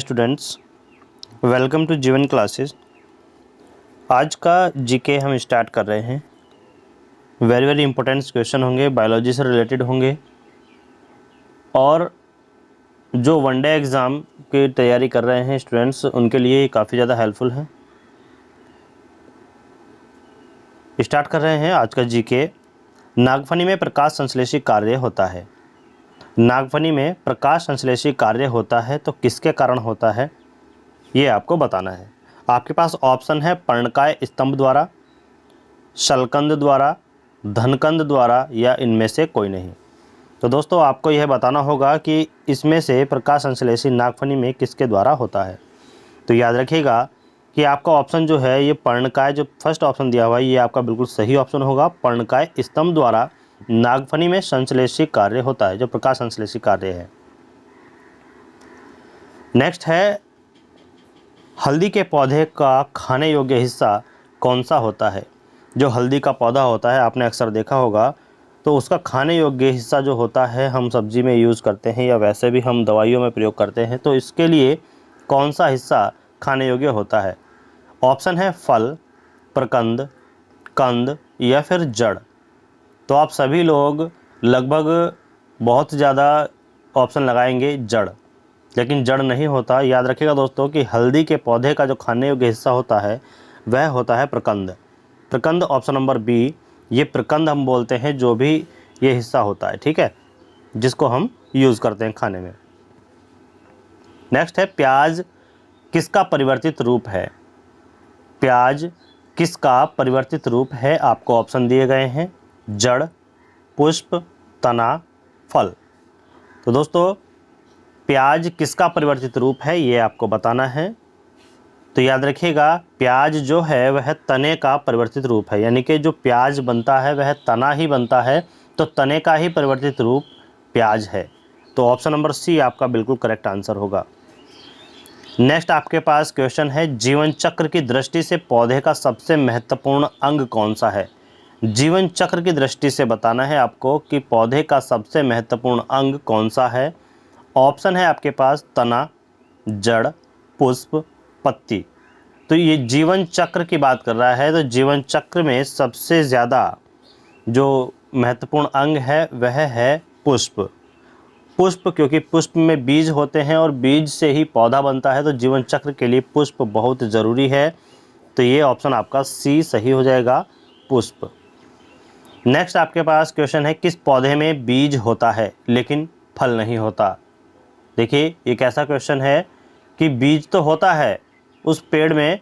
Students, welcome to जीवन classes. आज का जीके हम स्टार्ट कर रहे हैं। वेरी इंपॉर्टेंट क्वेश्चन होंगे, बायोलॉजी से रिलेटेड होंगे और जो वनडे एग्ज़ाम की तैयारी कर रहे हैं स्टूडेंट्स उनके लिए काफ़ी ज़्यादा हेल्पफुल है। स्टार्ट कर रहे हैं आज का जीके। नागफनी में प्रकाश संश्लेषी कार्य होता है। नागफनी में प्रकाश संश्लेषी कार्य होता है तो किसके कारण होता है, ये आपको बताना है। आपके पास ऑप्शन है पर्णकाय स्तंभ द्वारा, शलकंद द्वारा, धनकंद द्वारा या इनमें से कोई नहीं। तो दोस्तों आपको यह बताना होगा कि इसमें से प्रकाश संश्लेषी नागफनी में किसके द्वारा होता है। तो याद रखिएगा कि आपका ऑप्शन जो है ये पर्णकाय, जो फर्स्ट ऑप्शन दिया हुआ है ये आपका बिल्कुल सही ऑप्शन होगा। पर्णकाय स्तंभ द्वारा नागफनी में संश्लेषी कार्य होता है, जो प्रकाश संश्लेषी कार्य है। नेक्स्ट है, हल्दी के पौधे का खाने योग्य हिस्सा कौन सा होता है। जो हल्दी का पौधा होता है आपने अक्सर देखा होगा, तो उसका खाने योग्य हिस्सा जो होता है हम सब्जी में यूज़ करते हैं या वैसे भी हम दवाइयों में प्रयोग करते हैं। तो इसके लिए कौन सा हिस्सा खाने योग्य होता है। ऑप्शन है फल, प्रकंद, कंद या फिर जड़। तो आप सभी लोग लगभग बहुत ज़्यादा ऑप्शन लगाएंगे जड़, लेकिन जड़ नहीं होता। याद रखिएगा दोस्तों कि हल्दी के पौधे का जो खाने योग्य हिस्सा होता है वह होता है प्रकंद। प्रकंद ऑप्शन नंबर बी, ये प्रकंद हम बोलते हैं जो भी ये हिस्सा होता है, ठीक है, जिसको हम यूज़ करते हैं खाने में। नेक्स्ट है, प्याज किसका परिवर्तित रूप है। प्याज किसका परिवर्तित रूप है। आपको ऑप्शन दिए गए हैं जड़, पुष्प, तना, फल। तो दोस्तों प्याज किसका परिवर्तित रूप है ये आपको बताना है। तो याद रखिएगा प्याज जो है वह तने का परिवर्तित रूप है, यानी कि जो प्याज बनता है वह तना ही बनता है, तो तने का ही परिवर्तित रूप प्याज है। तो ऑप्शन नंबर सी आपका बिल्कुल करेक्ट आंसर होगा। नेक्स्ट आपके पास क्वेश्चन है, जीवन चक्र की दृष्टि से पौधे का सबसे महत्वपूर्ण अंग कौन सा है। जीवन चक्र की दृष्टि से बताना है आपको कि पौधे का सबसे महत्वपूर्ण अंग कौन सा है। ऑप्शन है आपके पास तना, जड़, पुष्प, पत्ती। तो ये जीवन चक्र की बात कर रहा है, तो जीवन चक्र में सबसे ज़्यादा जो महत्वपूर्ण अंग है वह है पुष्प। पुष्प, क्योंकि पुष्प में बीज होते हैं और बीज से ही पौधा बनता है, तो जीवन चक्र के लिए पुष्प बहुत ज़रूरी है। तो ये ऑप्शन आपका सी सही हो जाएगा, पुष्प। नेक्स्ट आपके पास क्वेश्चन है, किस पौधे में बीज होता है लेकिन फल नहीं होता। देखिए एक ऐसा क्वेश्चन है कि बीज तो होता है उस पेड़ में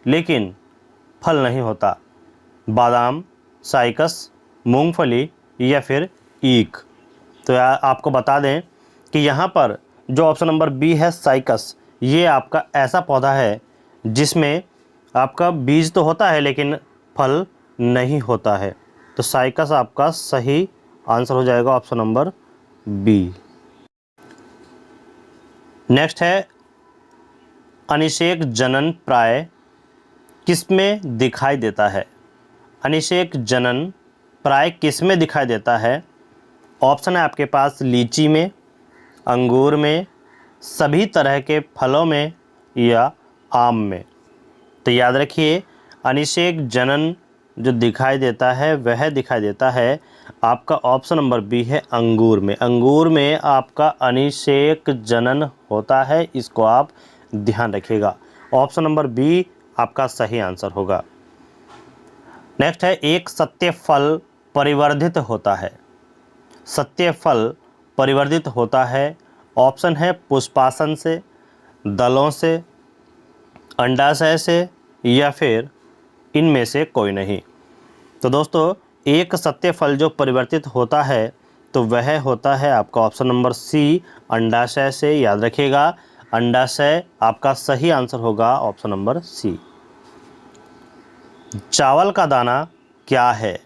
लेकिन फल नहीं होता। बादाम, साइकस, मूंगफली या फिर ईख। तो आपको बता दें कि यहाँ पर जो ऑप्शन नंबर बी है साइकस, ये आपका ऐसा पौधा है जिसमें आपका बीज तो होता है लेकिन फल नहीं होता है। तो साइकस आपका सही आंसर हो जाएगा, ऑप्शन नंबर बी। नेक्स्ट है, अनिषेक जनन प्राय किसमें दिखाई देता है। अनिषेक जनन प्राय किसमें दिखाई देता है। ऑप्शन है आपके पास लीची में, अंगूर में, सभी तरह के फलों में या आम में। तो याद रखिए अनिषेक जनन जो दिखाई देता है वह दिखाई देता है आपका ऑप्शन नंबर बी है अंगूर में। अंगूर में आपका अनिषेक जनन होता है, इसको आप ध्यान रखिएगा। ऑप्शन नंबर बी आपका सही आंसर होगा। नेक्स्ट है, एक सत्य फल परिवर्धित होता है। सत्य फल परिवर्धित होता है। ऑप्शन है पुष्पासन से, दलों से, अंडाशय से या फिर इनमें से कोई नहीं। तो दोस्तों एक सत्य फल जो परिवर्तित होता है तो वह होता है आपका ऑप्शन नंबर सी, अंडाशय से। याद रखिएगा अंडाशय आपका सही आंसर होगा, ऑप्शन नंबर सी। चावल का दाना क्या है।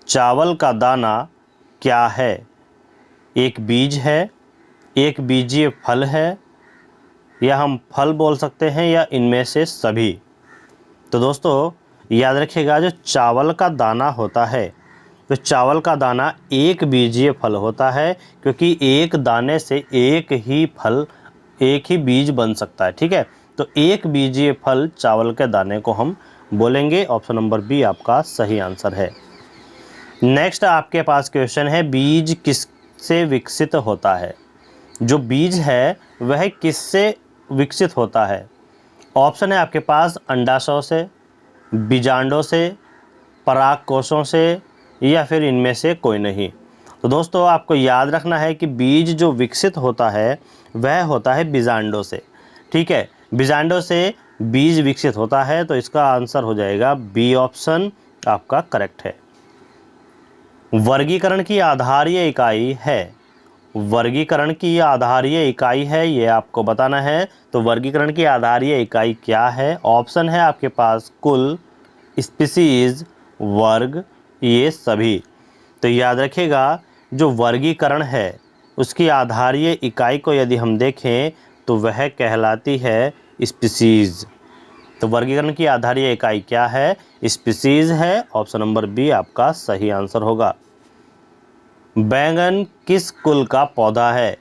चावल का दाना क्या है। एक बीज है, एक बीजीय फल है, या हम फल बोल सकते हैं, या इनमें से सभी। तो दोस्तों याद रखिएगा जो चावल का दाना होता है तो चावल का दाना एक बीजीय फल होता है, क्योंकि एक दाने से एक ही फल एक ही बीज बन सकता है, ठीक है। तो एक बीजीय फल चावल के दाने को हम बोलेंगे। ऑप्शन नंबर बी आपका सही आंसर है। नेक्स्ट आपके पास क्वेश्चन है, बीज किससे विकसित होता है? जो बीज है वह किससे विकसित होता है? ऑप्शन है आपके पास अंडाशय से, बीजांडों से, परागकोशों से, या फिर इनमें से कोई नहीं। तो दोस्तों आपको याद रखना है कि बीज जो विकसित होता है वह होता है बीजांडों से, ठीक है। बीजांडों से बीज विकसित होता है, तो इसका आंसर हो जाएगा बी ऑप्शन आपका करेक्ट है। वर्गीकरण की आधारीय इकाई है, वर्गीकरण की आधारीय इकाई है, ये आपको बताना है। तो वर्गीकरण की आधारीय इकाई क्या है? ऑप्शन है आपके पास कुल, स्पीसीज, वर्ग, ये सभी। तो याद रखिएगा, जो वर्गीकरण है उसकी आधारीय इकाई को यदि हम देखें तो वह कहलाती है स्पीसीज। तो वर्गीकरण की आधारीय इकाई क्या है? स्पीसीज है। ऑप्शन नंबर बी आपका सही आंसर होगा। बैंगन किस कुल का पौधा है?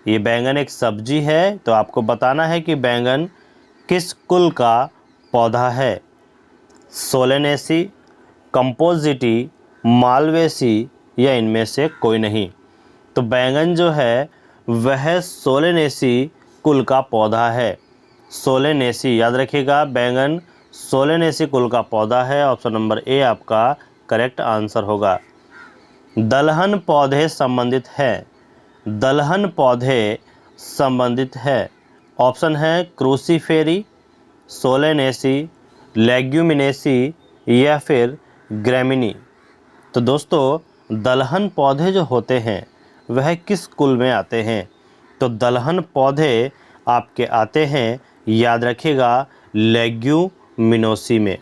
ये बैंगन एक सब्जी है, तो आपको बताना है कि बैंगन किस कुल का पौधा है। सोलेनेसी, कंपोजिटी, मालवेसी, या इनमें से कोई नहीं। तो बैंगन जो है वह सोलेनेसी कुल का पौधा है। सोलेनेसी याद रखिएगा, बैंगन सोलेनेसी कुल का पौधा है। ऑप्शन नंबर ए आपका करेक्ट आंसर होगा। दलहन पौधे संबंधित है, दलहन पौधे संबंधित है। ऑप्शन है क्रूसीफेरी, सोलेनेसी, लेग्यूमिनेसी, या फिर ग्रेमिनी। तो दोस्तों दलहन पौधे जो होते हैं वह किस कुल में आते हैं? तो दलहन पौधे आपके आते हैं, याद रखिएगा, लेग्यूमिनोसी में,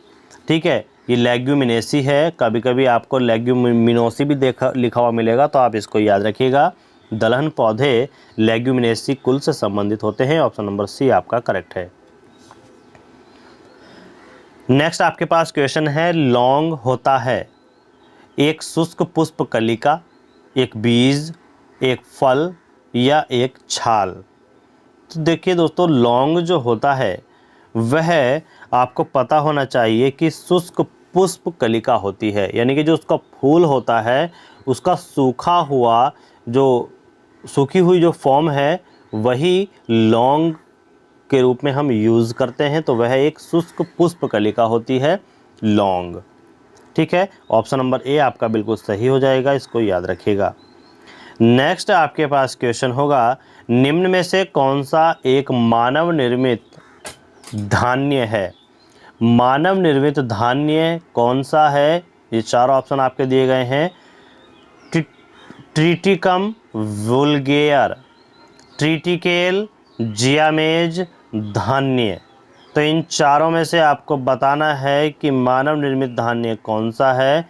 ठीक है। ये लेग्यूमिनेसी है, कभी कभी आपको लेग्यूमिनोसी भी लिखा हुआ मिलेगा, तो आप इसको याद रखिएगा। दलहन पौधे लेग्यूमिनेसी कुल से संबंधित होते हैं। ऑप्शन नंबर सी आपका करेक्ट है। नेक्स्ट आपके पास क्वेश्चन है, लौंग होता है एक शुष्क पुष्प कलिका, एक बीज, एक फल, या एक छाल? तो देखिए दोस्तों, लौंग जो होता है वह आपको पता होना चाहिए कि शुष्क पुष्प कलिका होती है, यानी कि जो उसका फूल होता है उसका सूखा हुआ, जो सूखी हुई जो फॉर्म है वही लौंग के रूप में हम यूज़ करते हैं। तो वह एक शुष्क पुष्प कलिका होती है लौंग, ठीक है। ऑप्शन नंबर ए आपका बिल्कुल सही हो जाएगा, इसको याद रखिएगा। नेक्स्ट आपके पास क्वेश्चन होगा, निम्न में से कौन सा एक मानव निर्मित धान्य है? मानव निर्मित धान्य कौन सा है? ये चार ऑप्शन आपके दिए गए हैं। ट्रिटिकम वुल्गेयर, ट्रिटिकेल, जियामेज, धान्य। तो इन चारों में से आपको बताना है कि मानव निर्मित धान्य कौन सा है।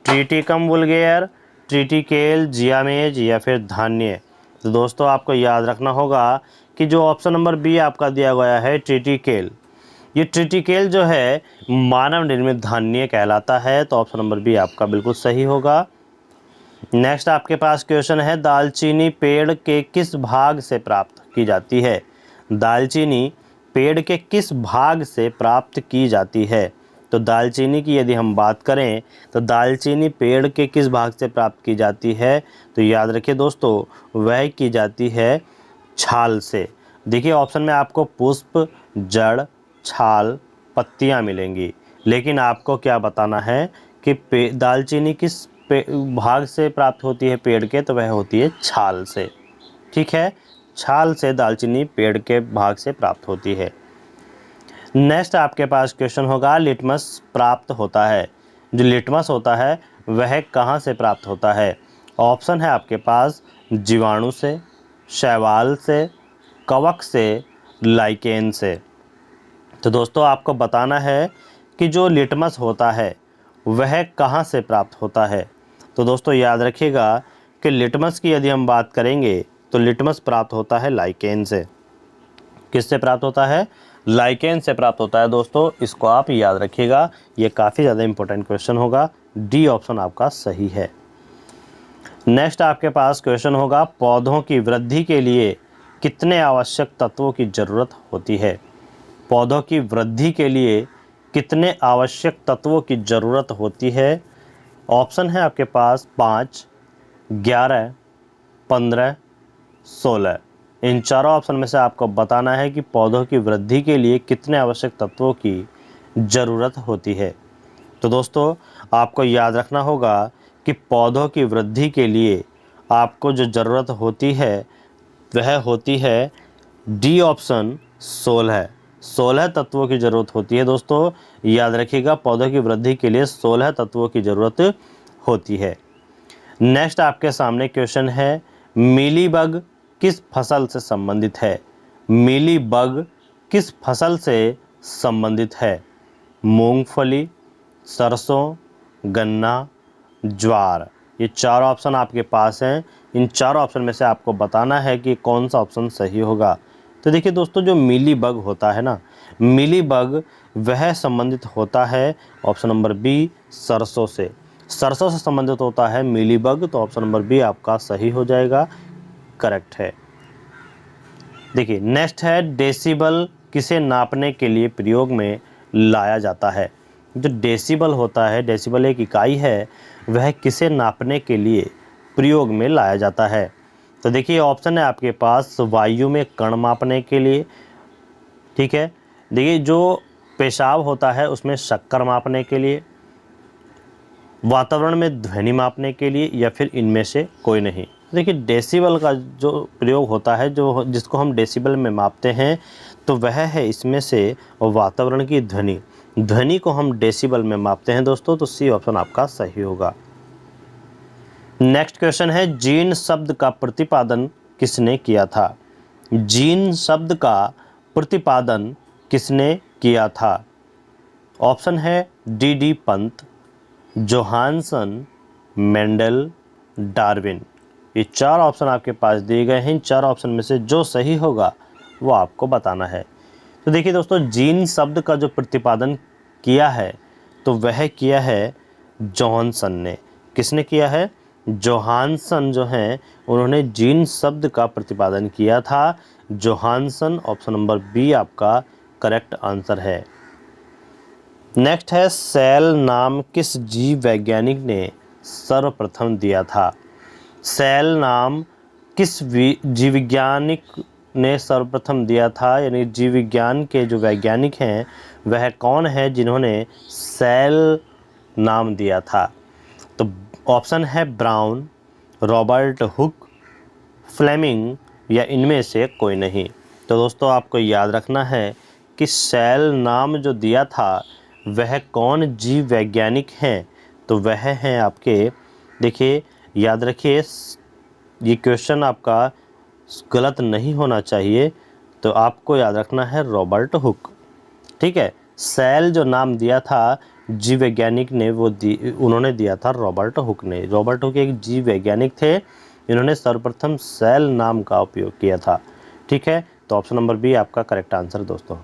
ट्रिटिकम वुल्गेयर, ट्रिटिकेल, जियामेज, या फिर धान्य। तो दोस्तों आपको याद रखना होगा कि जो ऑप्शन नंबर बी आपका दिया गया है ट्रिटिकेल, ये ट्रिटिकेल जो है मानव निर्मित धान्य कहलाता है। तो ऑप्शन नंबर बी आपका बिल्कुल सही होगा। नेक्स्ट आपके पास क्वेश्चन है, दालचीनी पेड़ के किस भाग से प्राप्त की जाती है? दालचीनी पेड़ के किस भाग से प्राप्त की जाती है? तो दालचीनी की यदि हम बात करें तो दालचीनी पेड़ के किस भाग से प्राप्त की जाती है? तो याद रखिए दोस्तों, वह की जाती है छाल से। देखिए ऑप्शन में आपको पुष्प, जड़, छाल, पत्तियां मिलेंगी, लेकिन आपको क्या बताना है कि दालचीनी किस भाग से प्राप्त होती है पेड़ के? तो वह होती है छाल से, ठीक है। छाल से दालचीनी पेड़ के भाग से प्राप्त होती है। नेक्स्ट आपके पास क्वेश्चन होगा, लिटमस प्राप्त होता है, जो लिटमस होता है वह कहाँ से प्राप्त होता है? ऑप्शन है आपके पास जीवाणु से, शैवाल से, कवक से, लाइकेन से। तो दोस्तों आपको बताना है कि जो लिटमस होता है वह कहाँ से प्राप्त होता है। तो दोस्तों याद रखिएगा कि लिटमस की यदि हम बात करेंगे तो लिटमस प्राप्त होता है लाइकेन से। किससे प्राप्त होता है? लाइकेन से प्राप्त होता है। दोस्तों इसको आप याद रखिएगा, ये काफ़ी ज़्यादा इंपॉर्टेंट क्वेश्चन होगा। डी ऑप्शन आपका सही है। नेक्स्ट आपके पास क्वेश्चन होगा, पौधों की वृद्धि के लिए कितने आवश्यक तत्वों की ज़रूरत होती है? पौधों की वृद्धि के लिए कितने आवश्यक तत्वों की ज़रूरत होती है? ऑप्शन है आपके पास 5, 11, 15, 16। इन चारों ऑप्शन में से आपको बताना है कि पौधों की वृद्धि के लिए कितने आवश्यक तत्वों की ज़रूरत होती है। तो दोस्तों, आपको याद रखना होगा कि पौधों की वृद्धि के लिए आपको जो ज़रूरत होती है वह होती है डी ऑप्शन 16। 16 तत्वों की ज़रूरत होती है दोस्तों, याद रखिएगा, पौधों की वृद्धि के लिए 16 तत्वों की ज़रूरत होती है। नेक्स्ट आपके सामने क्वेश्चन है, मीलीबग किस फसल से संबंधित है? मीलीबग किस फसल से संबंधित है? मूंगफली, सरसों, गन्ना, ज्वार। ये चार ऑप्शन आपके पास हैं। इन चारों ऑप्शन में से आपको बताना है कि कौन सा ऑप्शन सही होगा। तो देखिए दोस्तों, जो मीलीबग होता है ना, मीलीबग वह संबंधित होता है ऑप्शन नंबर बी सरसों से। सरसों से संबंधित होता है मीलीबग, तो ऑप्शन नंबर बी आपका सही हो जाएगा, करेक्ट है। देखिए नेक्स्ट है, डेसिबल किसे नापने के लिए प्रयोग में लाया जाता है? जो डेसिबल होता है, डेसिबल एक इकाई है, वह किसे नापने के लिए प्रयोग में लाया जाता है? तो देखिए ऑप्शन है आपके पास, वायु में कण मापने के लिए, ठीक है। देखिए जो पेशाब होता है उसमें शक्कर मापने के लिए, वातावरण में ध्वनि मापने के लिए, या फिर इनमें से कोई नहीं। देखिए डेसिबल का जो प्रयोग होता है, जो जिसको हम डेसिबल में मापते हैं, तो वह है इसमें से वातावरण की ध्वनि। ध्वनि को हम डेसिबल में मापते हैं दोस्तों, तो सी ऑप्शन आपका सही होगा। नेक्स्ट क्वेश्चन है, जीन शब्द का प्रतिपादन किसने किया था? जीन शब्द का प्रतिपादन किसने किया था? ऑप्शन है D Pant, Johansson, Mendel, Darwin. ये चार ऑप्शन आपके पास दिए गए हैं। इन चार ऑप्शन में से जो सही होगा वो आपको बताना है। तो देखिए दोस्तों, जीन शब्द का जो प्रतिपादन किया है तो वह किया है जोहानसन ने। किसने किया है? जोहानसन जो हैं उन्होंने जीन शब्द का प्रतिपादन किया था। जोहानसन, ऑप्शन नंबर बी आपका करेक्ट आंसर है। नेक्स्ट है, सेल नाम किस जीव वैज्ञानिक ने सर्वप्रथम दिया था? सेल नाम किस जीव वैज्ञानिक ने सर्वप्रथम दिया था? यानी जीव विज्ञान के जो वैज्ञानिक हैं वह कौन है जिन्होंने सेल नाम दिया था? तो ऑप्शन है ब्राउन, रॉबर्ट हुक, फ्लेमिंग, या इनमें से कोई नहीं। तो दोस्तों आपको याद रखना है कि सेल नाम जो दिया था वह कौन जीव वैज्ञानिक हैं? तो वह हैं आपके, देखिए याद रखिए, ये क्वेश्चन आपका गलत नहीं होना चाहिए, तो आपको याद रखना है रॉबर्ट हुक, ठीक है। सेल जो नाम दिया था जीव वैज्ञानिक ने, वो उन्होंने दिया था रॉबर्ट हुक ने। रॉबर्ट हुक एक जीव वैज्ञानिक थे, इन्होंने सर्वप्रथम सेल नाम का उपयोग किया था, ठीक है। तो ऑप्शन नंबर बी आपका करेक्ट आंसर दोस्तों।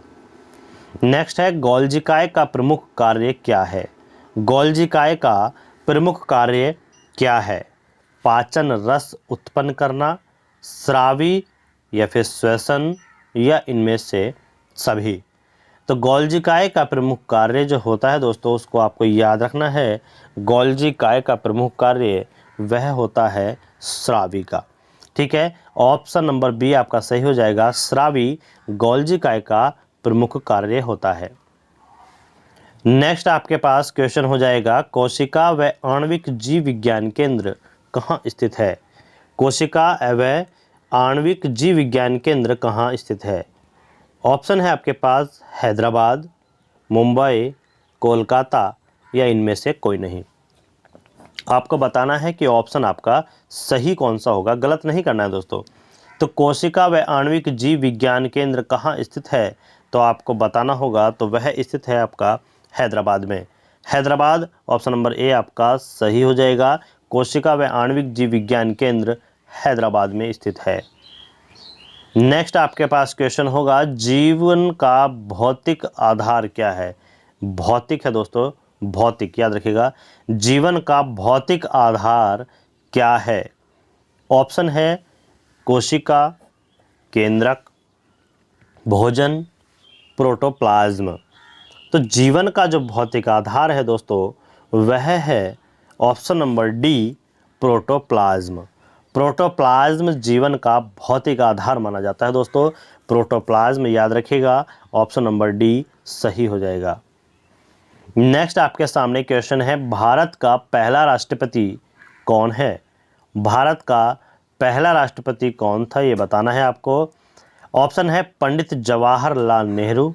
नेक्स्ट है, गोल्जिकाय का प्रमुख कार्य क्या है? गोल्जिकाय का प्रमुख कार्य क्या है? पाचन रस उत्पन्न करना, स्रावी, या फिर श्वसन, या इनमें से सभी। तो गोल्जिकाय का प्रमुख कार्य जो होता है दोस्तों, उसको आपको याद रखना है। गोल्जिकाय का प्रमुख कार्य वह होता है स्रावी का, ठीक है। ऑप्शन नंबर बी आपका सही हो जाएगा, स्रावी गोल्जिकाय का प्रमुख कार्य होता है। नेक्स्ट आपके पास क्वेश्चन हो जाएगा, कोशिका व आणविक जीव विज्ञान केंद्र कहाँ स्थित है? कोशिका व आणविक जीव विज्ञान केंद्र कहाँ स्थित है? ऑप्शन है आपके पास हैदराबाद, मुंबई, कोलकाता, या इनमें से कोई नहीं। आपको बताना है कि ऑप्शन आपका सही कौन सा होगा, गलत नहीं करना है दोस्तों। तो कोशिका व आणविक जीव विज्ञान केंद्र कहाँ स्थित है, तो आपको बताना होगा, तो वह स्थित है आपका हैदराबाद में। हैदराबाद, ऑप्शन नंबर ए आपका सही हो जाएगा। कोशिका व आणविक जीव विज्ञान केंद्र हैदराबाद में स्थित है। नेक्स्ट आपके पास क्वेश्चन होगा, जीवन का भौतिक आधार क्या है? भौतिक है दोस्तों, भौतिक याद रखिएगा, जीवन का भौतिक आधार क्या है? ऑप्शन है कोशिका, केंद्रक, भोजन, प्रोटोप्लाज्म। तो जीवन का जो भौतिक आधार है दोस्तों वह है option number D, protoplasm. Protoplasm जीवन का भौतिक आधार माना जाता है दोस्तों। प्रोटोप्लाज्म याद रखिएगा, ऑप्शन नंबर डी सही हो जाएगा। नेक्स्ट आपके सामने क्वेश्चन है, भारत का पहला राष्ट्रपति कौन है? भारत का पहला राष्ट्रपति कौन था ये बताना है आपको। ऑप्शन है पंडित जवाहरलाल नेहरू,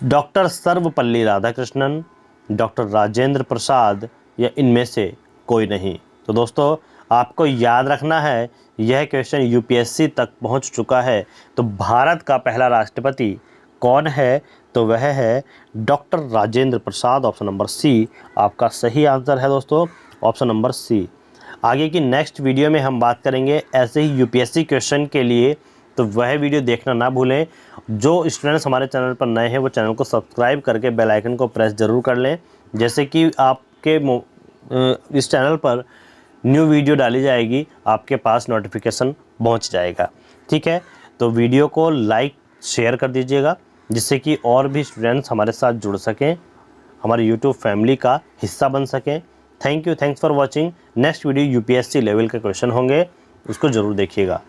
डॉक्टर सर्वपल्ली राधाकृष्णन, डॉक्टर राजेंद्र प्रसाद या इनमें से कोई नहीं। तो दोस्तों आपको याद रखना है, यह क्वेश्चन यूपीएससी तक पहुंच चुका है। तो भारत का पहला राष्ट्रपति कौन है? तो वह है doctor Rajendra Prasad. Option number C आपका सही आंसर है दोस्तों, ऑप्शन नंबर सी। आगे की नेक्स्ट वीडियो में हम बात करेंगे ऐसे ही यूपीएससी क्वेश्चन के लिए, तो वह वीडियो देखना ना भूलें। जो स्टूडेंट्स हमारे चैनल पर नए हैं वो चैनल को सब्सक्राइब करके बेल आइकन को प्रेस ज़रूर कर लें, जैसे कि आपके इस चैनल पर न्यू वीडियो डाली जाएगी आपके पास नोटिफिकेशन पहुंच जाएगा। ठीक है, तो वीडियो को लाइक शेयर कर दीजिएगा, जिससे कि और भी स्टूडेंट्स हमारे साथ जुड़ सकें, हमारे यूट्यूब फैमिली का हिस्सा बन सकें। Thank you, thanks for watching. Next video UPSC level के क्वेश्चन होंगे, उसको ज़रूर देखिएगा।